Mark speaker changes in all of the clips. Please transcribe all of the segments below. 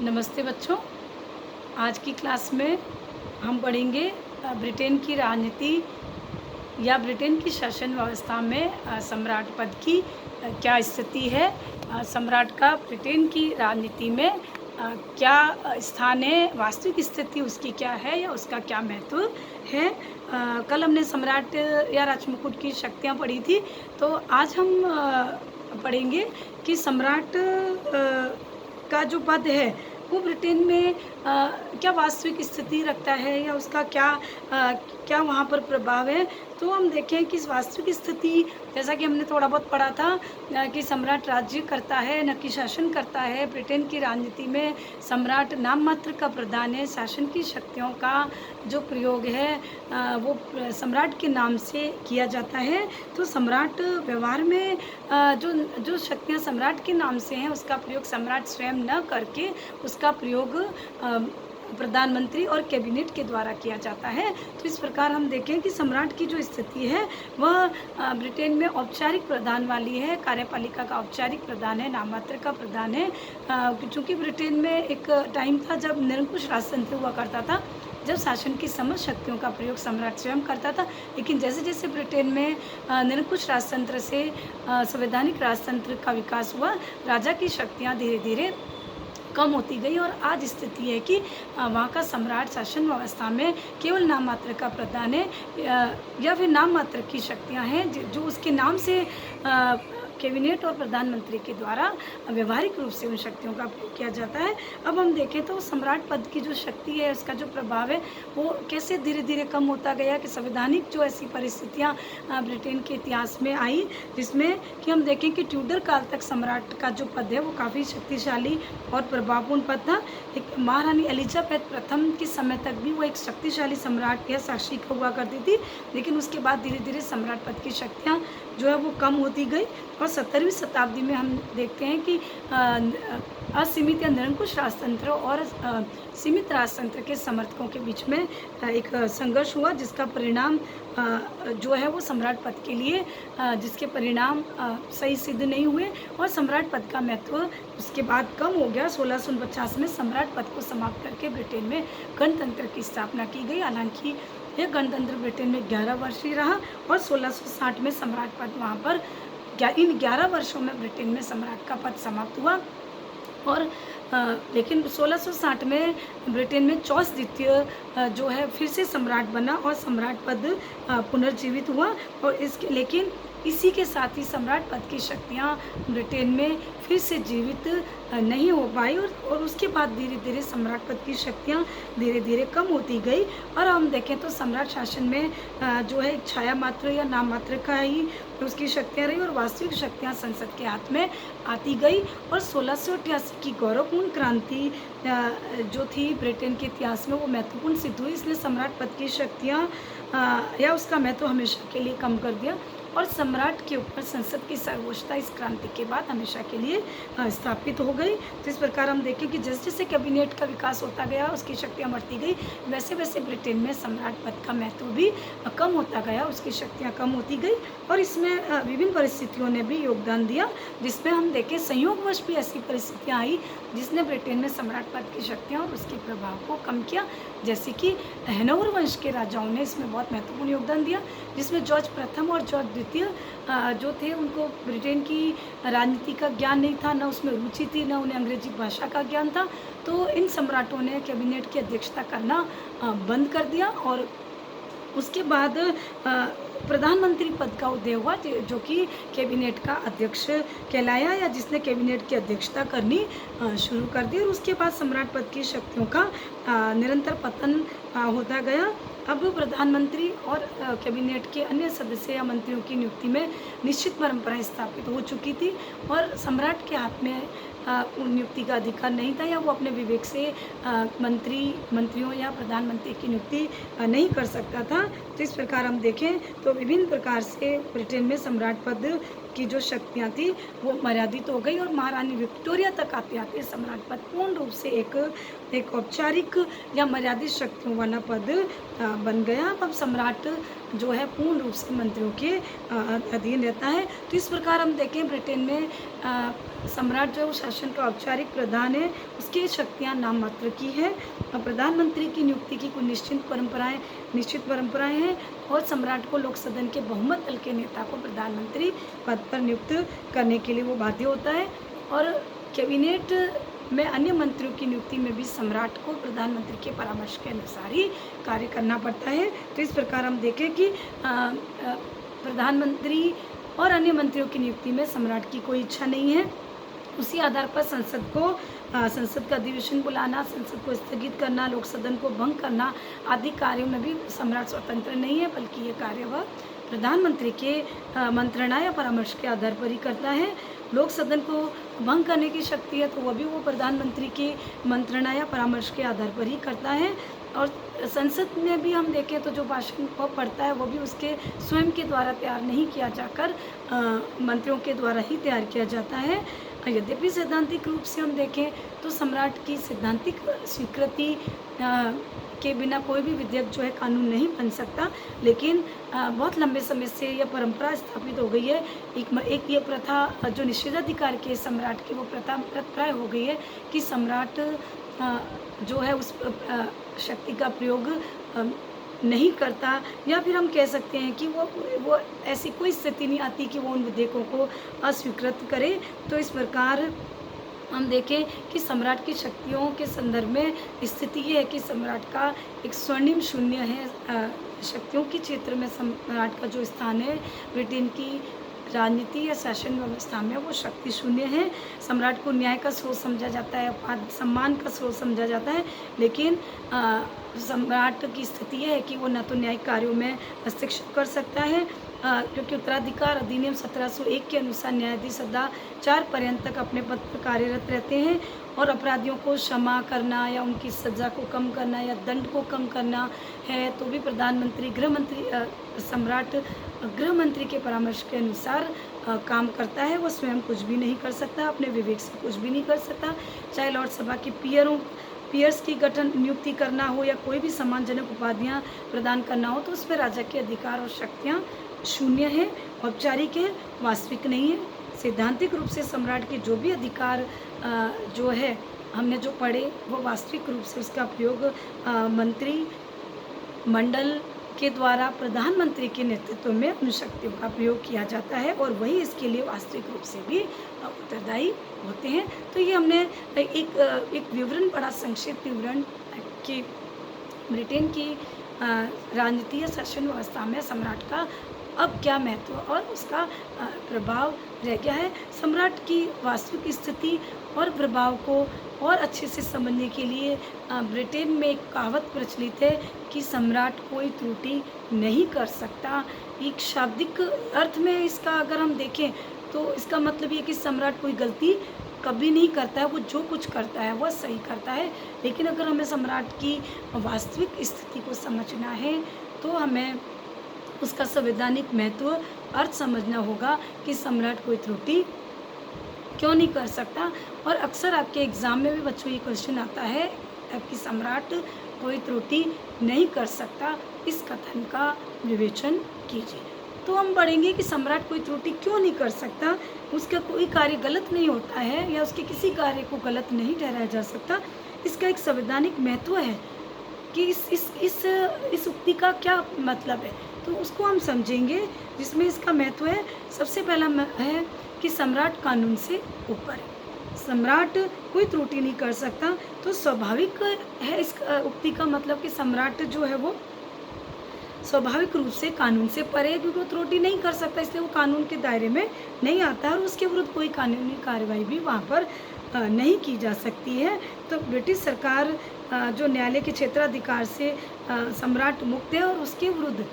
Speaker 1: नमस्ते बच्चों। आज की क्लास में हम पढ़ेंगे ब्रिटेन की राजनीति या ब्रिटेन की शासन व्यवस्था में सम्राट पद की क्या स्थिति है। सम्राट का ब्रिटेन की राजनीति में क्या स्थान है, वास्तविक स्थिति उसकी क्या है या उसका क्या महत्व है। कल हमने सम्राट या राजमुकुट की शक्तियाँ पढ़ी थी, तो आज हम पढ़ेंगे कि सम्राट का जो पद है वो ब्रिटेन में क्या वास्तविक स्थिति रखता है या उसका क्या वहाँ पर प्रभाव है। तो हम देखें कि इस वास्तविक स्थिति, जैसा कि हमने थोड़ा बहुत पढ़ा था कि सम्राट राज्य करता है न कि शासन करता है। ब्रिटेन की राजनीति में सम्राट नाम मात्र का प्रधान है। शासन की शक्तियों का जो प्रयोग है वो सम्राट के नाम से किया जाता है। तो सम्राट व्यवहार में जो जो शक्तियाँ सम्राट के नाम से हैं उसका प्रयोग सम्राट स्वयं न करके उसका प्रयोग प्रधानमंत्री और कैबिनेट के द्वारा किया जाता है। तो इस प्रकार हम देखें कि सम्राट की जो स्थिति है वह ब्रिटेन में औपचारिक प्रधान वाली है। कार्यपालिका का औपचारिक प्रधान है, नाममात्र का प्रधान है। चूँकि ब्रिटेन में एक टाइम था जब निरंकुश राजतंत्र हुआ करता था, जब शासन की समस्त शक्तियों का प्रयोग सम्राट स्वयं करता था। लेकिन जैसे जैसे ब्रिटेन में निरंकुश राजतंत्र से संवैधानिक राजतंत्र का विकास हुआ, राजा की शक्तियाँ धीरे धीरे कम होती गई और आज स्थिति है कि वहाँ का सम्राट शासन व्यवस्था में केवल नाम मात्र का प्रधान है या फिर नाम मात्र की शक्तियाँ हैं जो उसके नाम से कैबिनेट और प्रधानमंत्री के द्वारा व्यवहारिक रूप से उन शक्तियों का प्रयोग किया जाता है। अब हम देखें तो सम्राट पद की जो शक्ति है, उसका जो प्रभाव है वो कैसे धीरे धीरे कम होता गया कि संवैधानिक जो ऐसी परिस्थितियाँ ब्रिटेन के इतिहास में आई, जिसमें कि हम देखें कि ट्यूडर काल तक सम्राट का जो पद है वो काफ़ी शक्तिशाली और प्रभावपूर्ण पद था। एक महारानी एलिजाबेथ प्रथम के समय तक भी वो एक शक्तिशाली सम्राट या शासिका हुआ करती थी। लेकिन उसके बाद धीरे धीरे सम्राट पद की शक्तियाँ जो है वो कम होती गई और 17वीं शताब्दी में हम देखते हैं कि असीमित या निरंकुश राजतंत्र और सीमित राजतंत्र के समर्थकों के बीच में एक संघर्ष हुआ, जिसका परिणाम जो है वो सम्राट पद के लिए जिसके परिणाम सही सिद्ध नहीं हुए और सम्राट पद का महत्व उसके बाद कम हो गया। 1649 में सम्राट पद को समाप्त करके ब्रिटेन में गणतंत्र की स्थापना की गई। हालांकि यह गणतंत्र ब्रिटेन में 11 वर्ष ही रहा और 1660 में सम्राट पद वहाँ पर इन 11 वर्षों में ब्रिटेन में सम्राट का पद समाप्त हुआ। और लेकिन 1660 में ब्रिटेन में चार्ल्स द्वितीय जो है फिर से सम्राट बना और सम्राट पद पुनर्जीवित हुआ और इसके लेकिन इसी के साथ ही सम्राट पद की शक्तियाँ ब्रिटेन में फिर से जीवित नहीं हो पाई और उसके बाद धीरे धीरे सम्राट पद की शक्तियाँ धीरे धीरे कम होती गई। और हम देखें तो सम्राट शासन में जो है छाया मात्र या नाम मात्र का ही उसकी शक्तियाँ रही और वास्तविक शक्तियाँ संसद के हाथ में आती गई। और 1688 की गौरवपूर्ण क्रांति जो थी ब्रिटेन के इतिहास में वो महत्वपूर्ण सिद्ध हुई, इसलिए सम्राट पद की शक्तियाँ या उसका महत्व हमेशा के लिए कम कर दिया और सम्राट के ऊपर संसद की सर्वोच्चता इस क्रांति के बाद हमेशा के लिए स्थापित हो गई। तो इस प्रकार हम देखें कि जैसे जैसे कैबिनेट का विकास होता गया, उसकी शक्तियाँ बढ़ती गई, वैसे वैसे ब्रिटेन में सम्राट पद का महत्व भी कम होता गया, उसकी शक्तियाँ कम होती गई। और इसमें विभिन्न परिस्थितियों ने भी योगदान दिया, जिसमें हम देखें संयोगवश भी ऐसी परिस्थितियाँ आई जिसने ब्रिटेन में सम्राट पद की शक्तियाँ और उसके प्रभाव को कम किया। जैसे कि हैनोवर वंश के राजाओं ने इसमें बहुत महत्वपूर्ण योगदान दिया, जिसमें जॉर्ज प्रथम और जॉर्ज द्वितीय जो थे उनको ब्रिटेन की राजनीति का ज्ञान नहीं था, न उसमें रुचि थी, न उन्हें अंग्रेजी भाषा का ज्ञान था। तो इन सम्राटों ने कैबिनेट की अध्यक्षता करना बंद कर दिया और उसके बाद प्रधानमंत्री पद का उदय हुआ, जो कि कैबिनेट का अध्यक्ष कहलाया या जिसने कैबिनेट की अध्यक्षता करनी शुरू कर दी। और उसके बाद सम्राट पद की शक्तियों का निरंतर पतन होता गया। अब प्रधानमंत्री और कैबिनेट के अन्य सदस्य या मंत्रियों की नियुक्ति में निश्चित परंपराएं स्थापित हो चुकी थी और सम्राट के हाथ में नियुक्ति का अधिकार नहीं था या वो अपने विवेक से मंत्रियों या प्रधानमंत्री की नियुक्ति नहीं कर सकता था। तो इस प्रकार हम देखें तो विभिन्न प्रकार से ब्रिटेन में सम्राट पद की जो शक्तियाँ थी वो मर्यादित हो गई और महारानी विक्टोरिया तक आते-आते सम्राट पद पूर्ण रूप से एक एक औपचारिक या मर्यादित शक्तियों वाला पद बन गया। अब सम्राट जो है पूर्ण रूप से मंत्रियों के अधीन रहता है। तो इस प्रकार हम देखें ब्रिटेन में सम्राट जो शासन का औपचारिक प्रधान है, उसकी शक्तियाँ नाम मात्र की है। प्रधानमंत्री की नियुक्ति की कुछ निश्चित परंपराएं हैं और सम्राट को लोक सदन के बहुमत दल के नेता को प्रधानमंत्री पद पर नियुक्त करने के लिए वो बाध्य होता है। और कैबिनेट में अन्य मंत्रियों की नियुक्ति में भी सम्राट को प्रधानमंत्री के परामर्श के अनुसार ही कार्य करना पड़ता है। तो इस प्रकार हम देखें कि प्रधानमंत्री और अन्य मंत्रियों की नियुक्ति में सम्राट की कोई इच्छा नहीं है। उसी आधार पर संसद का अधिवेशन बुलाना, संसद को स्थगित करना, लोक सदन को भंग करना आदि कार्यों में भी सम्राट स्वतंत्र नहीं है, बल्कि ये कार्य वह प्रधानमंत्री के मंत्रणा या परामर्श के आधार पर ही करता है। लोक सदन को भंग करने की शक्ति है तो वह भी वो प्रधानमंत्री की मंत्रणा या परामर्श के आधार पर ही करता है। और संसद में भी हम देखें तो जो भाषण वो पढ़ता है वो भी उसके स्वयं के द्वारा तैयार नहीं किया जाकर मंत्रियों के द्वारा ही तैयार किया जाता है। यद्यपि सैद्धांतिक रूप से हम देखें तो सम्राट की सैद्धांतिक स्वीकृति के बिना कोई भी विधेयक जो है कानून नहीं बन सकता, लेकिन बहुत लंबे समय से यह परंपरा स्थापित हो गई है। एक ये प्रथा जो निषेधाधिकार के सम्राट की वो प्रथा प्राय हो गई है कि सम्राट जो है उस शक्ति का प्रयोग नहीं करता, या फिर हम कह सकते हैं कि वो ऐसी कोई स्थिति नहीं आती कि वो उन विधेयकों को अस्वीकृत करे। तो इस प्रकार हम देखें कि सम्राट की शक्तियों के संदर्भ में स्थिति ये है कि सम्राट का एक स्वर्णिम शून्य है। शक्तियों के क्षेत्र में सम्राट का जो स्थान है ब्रिटेन की राजनीति या शासन व्यवस्था में वो शक्ति शून्य है। सम्राट को न्याय का स्रोत समझा जाता है, सम्मान का स्रोत समझा जाता है, लेकिन सम्राट की स्थिति यह है कि वो न तो न्यायिक कार्यों में हस्तक्षेप कर सकता है, क्योंकि उत्तराधिकार अधिनियम 1701 के अनुसार न्यायाधीश सदा 4 पर्यंत तक अपने पद पर कार्यरत रहते हैं और अपराधियों को क्षमा करना या उनकी सज़ा को कम करना या दंड को कम करना है तो भी सम्राट गृह मंत्री के परामर्श के अनुसार काम करता है। वो स्वयं कुछ भी नहीं कर सकता, अपने विवेक से कुछ भी नहीं कर सकता। चाहे लॉर्ड सभा के पियर्स की गठन नियुक्ति करना हो या कोई भी सम्मानजनक उपाधियां प्रदान करना हो तो उसमें राजा के अधिकार और शक्तियां शून्य है, औपचारिक है, वास्तविक नहीं है। सैद्धांतिक रूप से सम्राट के जो भी अधिकार जो है हमने जो पढ़े वो वास्तविक रूप से उसका प्रयोग मंत्री मंडल के द्वारा प्रधानमंत्री के नेतृत्व में उन शक्तियों का प्रयोग किया जाता है और वही इसके लिए वास्तविक रूप से भी उत्तरदायी होते हैं। तो ये हमने एक विवरण पढ़ा, संक्षिप्त विवरण कि ब्रिटेन की राजनीति या शासन व्यवस्था में सम्राट का अब क्या महत्व और उसका प्रभाव रह गया है। सम्राट की वास्तविक स्थिति और प्रभाव को और अच्छे से समझने के लिए ब्रिटेन में एक कहावत प्रचलित है कि सम्राट कोई त्रुटि नहीं कर सकता। एक शाब्दिक अर्थ में इसका अगर हम देखें तो इसका मतलब ये कि सम्राट कोई गलती कभी नहीं करता है, वो जो कुछ करता है वह सही करता है। लेकिन अगर हमें सम्राट की वास्तविक स्थिति को समझना है तो हमें उसका संवैधानिक महत्व अर्थ समझना होगा कि सम्राट कोई त्रुटि क्यों नहीं कर सकता। और अक्सर आपके एग्ज़ाम में भी बच्चों ये क्वेश्चन आता है कि सम्राट कोई त्रुटि नहीं कर सकता, इस कथन का विवेचन कीजिए। तो हम पढ़ेंगे कि सम्राट कोई त्रुटि क्यों नहीं कर सकता, उसका कोई कार्य गलत नहीं होता है या उसके किसी कार्य को गलत नहीं ठहराया जा सकता। इसका एक संवैधानिक महत्व है कि इस उक्ति का क्या मतलब है, तो उसको हम समझेंगे जिसमें इसका महत्व है। सबसे पहला है कि सम्राट कानून से ऊपर है, सम्राट कोई त्रुटि नहीं कर सकता। तो स्वाभाविक है इस उक्ति का मतलब कि सम्राट जो है वो स्वाभाविक रूप से कानून से परे है, क्योंकि वो त्रुटि नहीं कर सकता, इसलिए वो कानून के दायरे में नहीं आता और उसके विरुद्ध कोई कानूनी कार्रवाई भी वहाँ पर नहीं की जा सकती है। तो ब्रिटिश सरकार जो न्यायालय के क्षेत्राधिकार से सम्राट मुक्त है और उसके विरुद्ध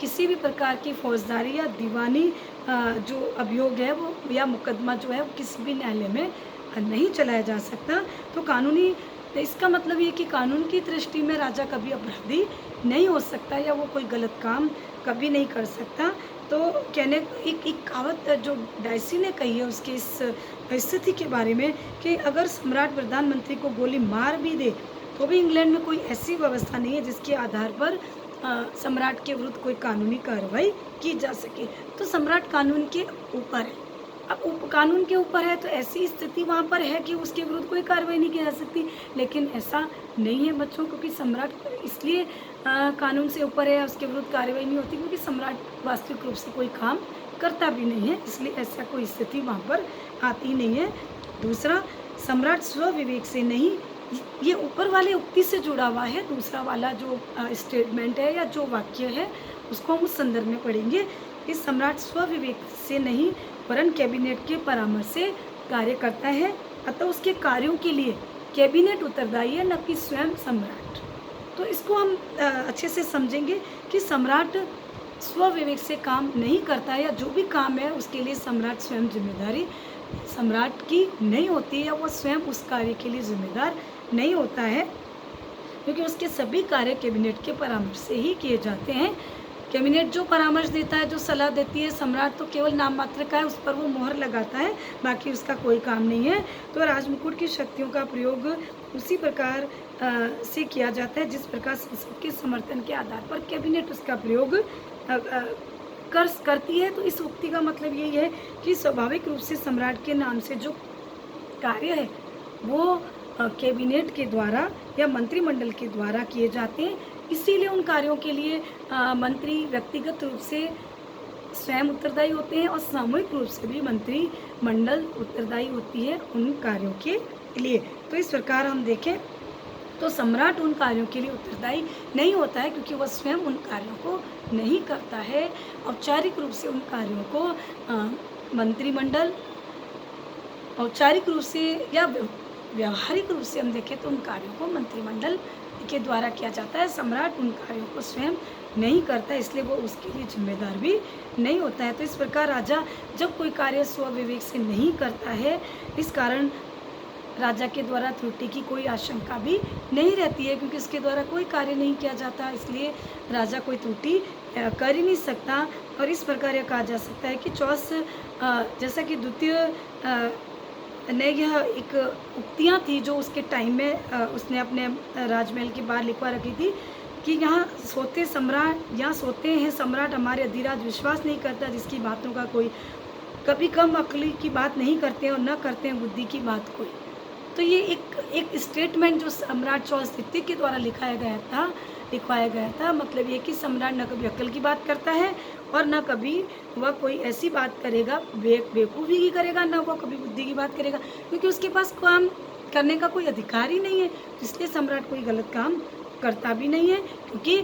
Speaker 1: किसी भी प्रकार की फौजदारी या दीवानी जो अभियोग है वो या मुकदमा जो है वो किसी भी न्यायालय में नहीं चलाया जा सकता। तो कानूनी इसका मतलब ये कि कानून की दृष्टि में राजा कभी अपराधी नहीं हो सकता या वो कोई गलत काम कभी नहीं कर सकता। तो कहने एक एक कहावत जो डायसी ने कही है उसकी इस स्थिति के बारे में कि अगर सम्राट प्रधानमंत्री को गोली मार भी दे तो भी इंग्लैंड में कोई ऐसी व्यवस्था नहीं है जिसके आधार पर सम्राट के विरुद्ध कोई कानूनी कार्रवाई की जा सके। तो सम्राट कानून के ऊपर है। अब कानून के ऊपर है तो ऐसी स्थिति वहाँ पर है कि उसके विरुद्ध कोई कार्रवाई नहीं की जा सकती, लेकिन ऐसा नहीं है बच्चों, क्योंकि सम्राट इसलिए कानून से ऊपर है, उसके विरुद्ध कार्रवाई नहीं होती क्योंकि सम्राट वास्तविक रूप से कोई काम करता भी नहीं है, इसलिए ऐसा कोई स्थिति वहाँ पर आती नहीं है। दूसरा, सम्राट स्वविवेक से नहीं, ये ऊपर वाले उक्ति से जुड़ा हुआ है। दूसरा वाला जो स्टेटमेंट है या जो वाक्य है उसको हम उस संदर्भ में पढ़ेंगे कि सम्राट स्वविवेक से नहीं वरन कैबिनेट के परामर्श से कार्य करता है, अतः उसके कार्यों के लिए कैबिनेट उत्तरदायी है, न कि स्वयं सम्राट। तो इसको हम अच्छे से समझेंगे कि सम्राट स्वविवेक से काम नहीं करता है, या जो भी काम है उसके लिए सम्राट स्वयं जिम्मेदारी सम्राट की नहीं होती है, वो स्वयं उस कार्य के लिए जिम्मेदार नहीं होता है, क्योंकि उसके सभी कार्य कैबिनेट के परामर्श से ही किए जाते हैं। कैबिनेट जो परामर्श देता है, जो सलाह देती है, सम्राट तो केवल नाम मात्र का है, उस पर वो मोहर लगाता है, बाकी उसका कोई काम नहीं है। तो राजमुकुट की शक्तियों का प्रयोग उसी प्रकार से किया जाता है जिस प्रकार संसद के समर्थन के आधार पर कैबिनेट उसका प्रयोग करती है। तो इस उक्ति का मतलब यही है कि स्वाभाविक रूप से सम्राट के नाम से जो कार्य है वो कैबिनेट के द्वारा या मंत्रिमंडल के द्वारा किए जाते हैं, इसीलिए उन कार्यों के लिए मंत्री व्यक्तिगत रूप से स्वयं उत्तरदायी होते हैं और सामूहिक रूप से भी मंत्रिमंडल उत्तरदायी होती है उन कार्यों के लिए। तो इस प्रकार हम देखें तो सम्राट उन कार्यों के लिए उत्तरदायी नहीं होता है, क्योंकि वह स्वयं उन कार्यों को नहीं करता है। औपचारिक रूप से उन कार्यों को मंत्रिमंडल, औपचारिक रूप से या व्यावहारिक रूप से हम देखें तो उन कार्यों को मंत्रिमंडल के द्वारा किया जाता है। सम्राट उन कार्यों को स्वयं नहीं करता, इसलिए वो उसके लिए जिम्मेदार भी नहीं होता है। तो इस प्रकार राजा जब कोई कार्य स्वविवेक से नहीं करता है, इस कारण राजा के द्वारा त्रुटि की कोई आशंका भी नहीं रहती है, क्योंकि उसके द्वारा कोई कार्य नहीं किया जाता, इसलिए राजा कोई त्रुटि कर ही नहीं सकता। और इस प्रकार यह कहा जा सकता है कि चौस जैसा कि द्वितीय ने यह एक उक्तियाँ थी जो उसके टाइम में उसने अपने राजमहल के बाहर लिखवा रखी थी कि यहाँ सोते हैं सम्राट हमारे अधिराज विश्वास नहीं करता, जिसकी बातों का कोई कभी कम अक्ली की बात नहीं करते हैं और न करते हैं बुद्धि की बात कोई। तो ये एक स्टेटमेंट जो सम्राट चौस तृतीय के द्वारा लिखवाया गया था, मतलब ये कि सम्राट न कभी अक्ल की बात करता है और न कभी वह कोई ऐसी बात करेगा बेवकूफ़ी की करेगा, ना वह कभी बुद्धि की बात करेगा, क्योंकि उसके पास काम करने का कोई अधिकार ही नहीं है, इसलिए सम्राट कोई गलत काम करता भी नहीं है। क्योंकि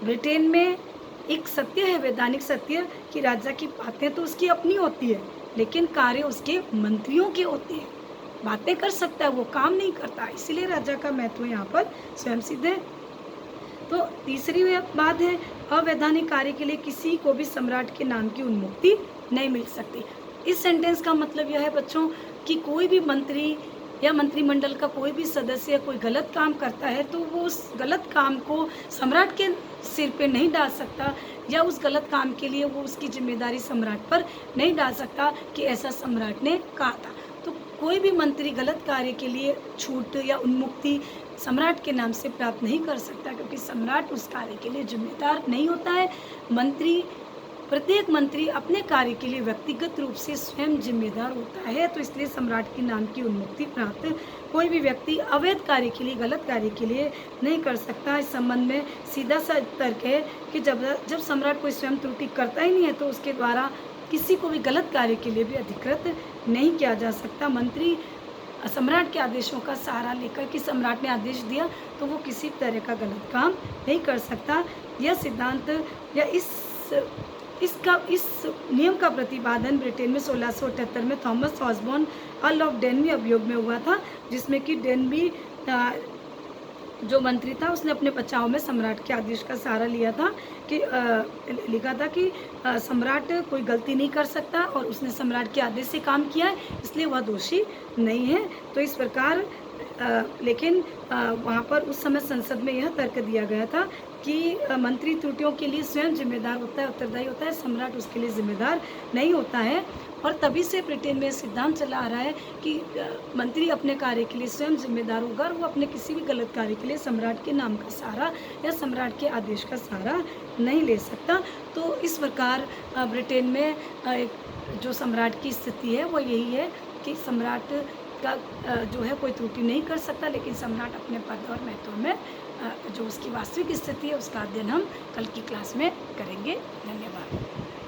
Speaker 1: ब्रिटेन में एक सत्य है, वैधानिक सत्य, कि राजा की बातें तो उसकी अपनी होती है लेकिन कार्य उसके मंत्रियों के होते हैं। बातें कर सकता है, वो काम नहीं करता, इसीलिए राजा का महत्व यहाँ पर स्वयं सिद्ध है। तो तीसरी बात है, अवैधानिक कार्य के लिए किसी को भी सम्राट के नाम की उन्मुक्ति नहीं मिल सकती। इस सेंटेंस का मतलब यह है बच्चों कि कोई भी मंत्री या मंत्रिमंडल का कोई भी सदस्य कोई गलत काम करता है तो वो उस गलत काम को सम्राट के सिर पे नहीं डाल सकता, या उस गलत काम के लिए वो उसकी जिम्मेदारी सम्राट पर नहीं डाल सकता कि ऐसा सम्राट ने कहा था। तो कोई भी मंत्री गलत कार्य के लिए छूट या उन्मुक्ति सम्राट के नाम से प्राप्त नहीं कर सकता, क्योंकि सम्राट उस कार्य के लिए जिम्मेदार नहीं होता है। प्रत्येक मंत्री अपने कार्य के लिए व्यक्तिगत रूप से स्वयं जिम्मेदार होता है। तो इसलिए सम्राट के नाम की उन्मुक्ति प्राप्त कोई भी व्यक्ति अवैध कार्य के लिए, गलत कार्य के लिए नहीं कर सकता। इस संबंध में सीधा सा तर्क है कि जब सम्राट कोई स्वयं त्रुटि करता ही नहीं है तो उसके द्वारा किसी को भी गलत कार्य के लिए भी अधिकृत नहीं किया जा सकता। मंत्री सम्राट के आदेशों का सहारा लेकर कि सम्राट ने आदेश दिया तो वो किसी तरह का गलत काम नहीं कर सकता। यह सिद्धांत या इस नियम का प्रतिपादन ब्रिटेन में 1678 में Thomas Osborne Earl of Danby अभियोग में हुआ था, जिसमें कि डेनबी जो मंत्री था उसने अपने बचाव में सम्राट के आदेश का सहारा लिया था कि लिखा था कि सम्राट कोई गलती नहीं कर सकता और उसने सम्राट के आदेश से काम किया है, इसलिए वह दोषी नहीं है। तो इस प्रकार लेकिन वहाँ पर उस समय संसद में यह तर्क दिया गया था कि मंत्री त्रुटियों के लिए स्वयं जिम्मेदार होता है, उत्तरदायी होता है, सम्राट उसके लिए जिम्मेदार नहीं होता है। और तभी से ब्रिटेन में सिद्धांत चला आ रहा है कि मंत्री अपने कार्य के लिए स्वयं जिम्मेदार होगा और वो अपने किसी भी गलत कार्य के लिए सम्राट के नाम का सहारा या सम्राट के आदेश का सहारा नहीं ले सकता। तो इस प्रकार ब्रिटेन में एक जो सम्राट की स्थिति है वो यही है कि सम्राट का जो है कोई त्रुटि नहीं कर सकता, लेकिन सम्राट अपने पद और महत्व में जो उसकी वास्तविक स्थिति है उसका अध्ययन हम कल की क्लास में करेंगे। धन्यवाद।